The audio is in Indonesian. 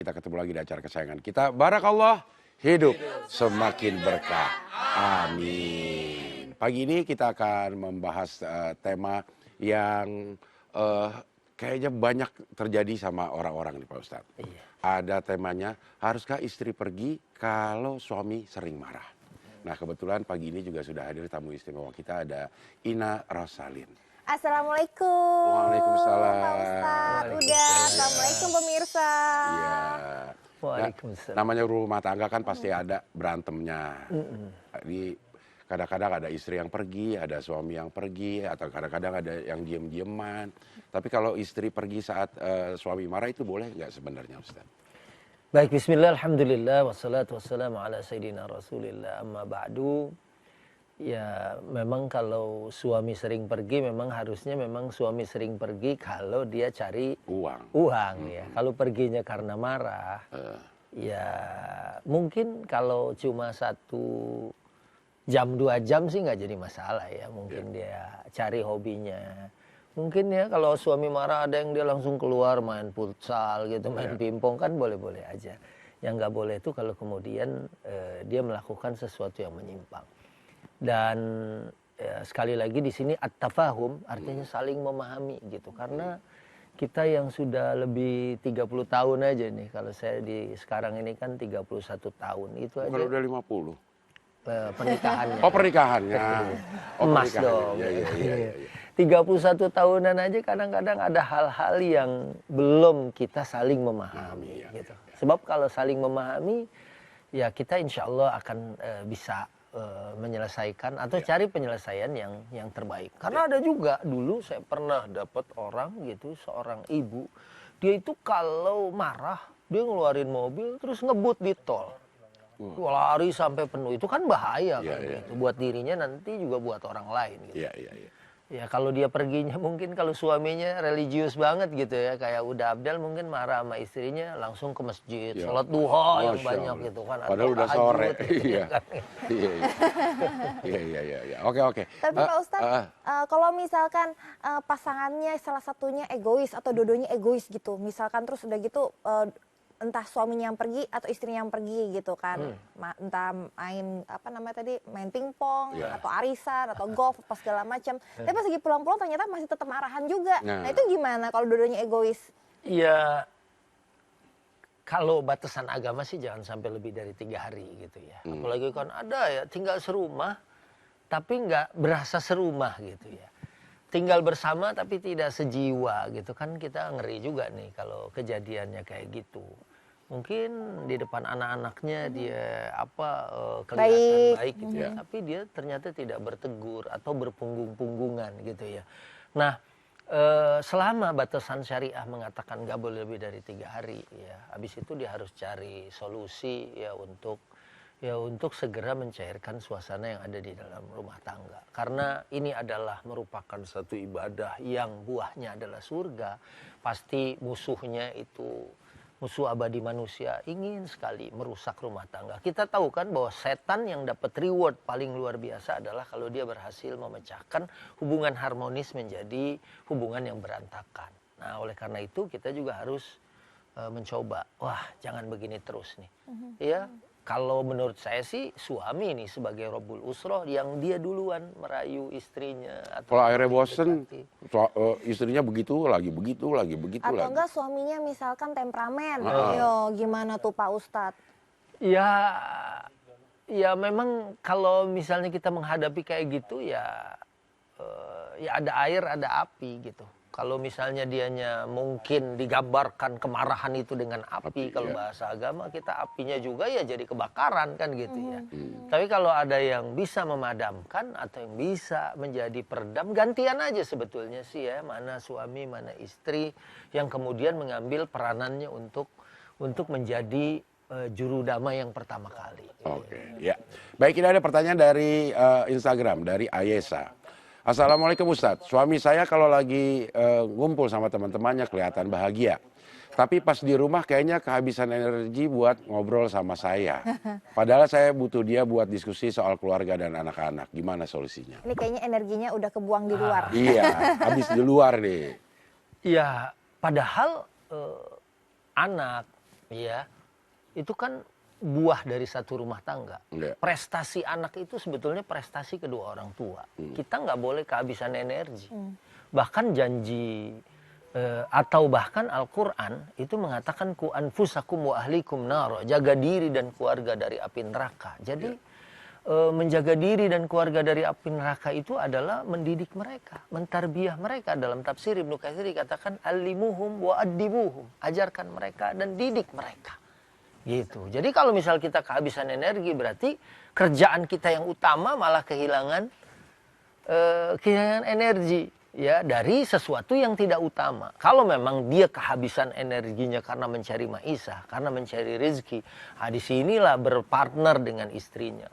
Kita ketemu lagi di acara kesayangan kita. Barakallah, hidup semakin berkah. Amin. Pagi ini kita akan membahas tema yang kayaknya banyak terjadi sama orang-orang nih Pak Ustadz. Iya. Ada temanya, haruskah istri pergi kalau suami sering marah? Nah kebetulan pagi ini juga sudah hadir tamu istimewa kita, ada Ina Rosalin. Assalamualaikum. Waalaikumsalam. Pak Ustadz. Udah. Assalamualaikum pemirsa. Iya. Waalaikumsalam. Namanya rumah tangga kan pasti ada berantemnya. Jadi kadang-kadang ada istri yang pergi, ada suami yang pergi, atau kadang-kadang ada yang diem-dieman. Tapi kalau istri pergi saat suami marah itu boleh nggak sebenarnya Ustaz? Baik, bismillah, alhamdulillah, wassalatu wassalamu ala sayyidina rasulillah, amma ba'du. Ya memang kalau suami sering pergi memang harusnya memang suami sering pergi kalau dia cari uang ya. Kalau perginya karena marah, ya mungkin kalau cuma 1 jam 2 jam sih nggak jadi masalah ya. Mungkin dia cari hobinya. Mungkin ya kalau suami marah ada yang dia langsung keluar main futsal gitu, main pingpong kan boleh-boleh aja. Yang nggak boleh itu kalau kemudian dia melakukan sesuatu yang menyimpang. Dan ya, sekali lagi di sini at-tafahum artinya saling memahami gitu. Karena kita yang sudah lebih 30 tahun aja nih, kalau saya di sekarang ini kan 31 tahun itu aja. Kalau udah 50. Pernikahannya. Oh pernikahannya. Emas dong. Iya. 31 tahunan aja kadang-kadang ada hal-hal yang belum kita saling memahami gitu. Sebab kalau saling memahami ya kita insya Allah akan bisa menyelesaikan atau cari penyelesaian yang terbaik. Karena ada juga dulu saya pernah dapat orang gitu, seorang ibu, dia itu kalau marah dia ngeluarin mobil terus ngebut di tol. Lari sampai penuh, itu kan bahaya kan gitu. Buat dirinya nanti juga buat orang lain gitu. Iya. Ya kalau dia perginya mungkin kalau suaminya religius banget gitu ya, kayak udah abdal mungkin marah sama istrinya langsung ke masjid, sholat duha yang banyak gitu kan. Padahal udah sore. Gitu, Iya. kan. Iya. Oke. Tapi Pak Ustadz, kalau misalkan pasangannya salah satunya egois atau dua-duanya egois gitu, misalkan terus udah gitu entah suaminya yang pergi atau istrinya yang pergi gitu kan, entah main main pingpong atau arisan atau golf apa segala macam. Tapi pas lagi pulang-pulang ternyata masih tetap marahan juga. Nah itu gimana kalau dua-duanya egois? Iya, kalau batasan agama sih jangan sampai lebih dari 3 hari gitu ya. Apalagi kan ada ya tinggal serumah tapi nggak berasa serumah gitu ya. Tinggal bersama tapi tidak sejiwa gitu kan, kita ngeri juga nih kalau kejadiannya kayak gitu. Mungkin di depan anak-anaknya dia kelihatan baik gitu ya, tapi dia ternyata tidak bertegur atau berpunggung-punggungan gitu ya. Nah, selama batasan syariah mengatakan nggak boleh lebih dari 3 hari ya, habis itu dia harus cari solusi ya untuk segera mencairkan suasana yang ada di dalam rumah tangga. Karena ini adalah merupakan satu ibadah yang buahnya adalah surga. Pasti musuhnya itu, musuh abadi manusia, ingin sekali merusak rumah tangga. Kita tahu kan bahwa setan yang dapat reward paling luar biasa adalah kalau dia berhasil memecahkan hubungan harmonis menjadi hubungan yang berantakan. Nah oleh karena itu kita juga harus mencoba, wah jangan begini terus nih. Ya. Kalau menurut saya sih suami nih sebagai Rabbul Usroh yang dia duluan merayu istrinya. Kalau akhirnya bosen, istrinya begitu lagi. Atau enggak suaminya misalkan temperamen. Gimana tuh Pak Ustadz? Ya memang kalau misalnya kita menghadapi kayak gitu ya ada air ada api gitu. Kalau misalnya dianya mungkin digambarkan kemarahan itu dengan api kalau bahasa agama kita apinya juga ya jadi kebakaran kan gitu ya. Tapi kalau ada yang bisa memadamkan atau yang bisa menjadi peredam, gantian aja sebetulnya sih ya, mana suami mana istri yang kemudian mengambil peranannya untuk menjadi juru damai yang pertama kali. Oke, ya. Baik, ini ada pertanyaan dari Instagram dari Ayesa. Assalamualaikum Ustadz, suami saya kalau lagi ngumpul sama teman-temannya kelihatan bahagia. Tapi pas di rumah kayaknya kehabisan energi buat ngobrol sama saya. Padahal saya butuh dia buat diskusi soal keluarga dan anak-anak. Gimana solusinya? Ini kayaknya energinya udah kebuang di luar. Iya, habis di luar nih. Iya, padahal anak, ya, itu kan buah dari satu rumah tangga. Iya. Prestasi anak itu sebetulnya prestasi kedua orang tua. Kita nggak boleh kehabisan energi. Bahkan janji atau bahkan Al-Quran itu mengatakan ku anfusakum wa ahlikum naro, jaga diri dan keluarga dari api neraka. Jadi menjaga diri dan keluarga dari api neraka itu adalah mendidik mereka, mentarbiah mereka. Dalam tafsir Ibnu Katsir dikatakan alimuhum wa addibuhum, ajarkan mereka dan didik mereka. Gitu. Jadi kalau misal kita kehabisan energi, berarti kerjaan kita yang utama malah kehilangan energi, ya, dari sesuatu yang tidak utama. Kalau memang dia kehabisan energinya karena mencari maisha, karena mencari rezeki, disinilah berpartner dengan istrinya.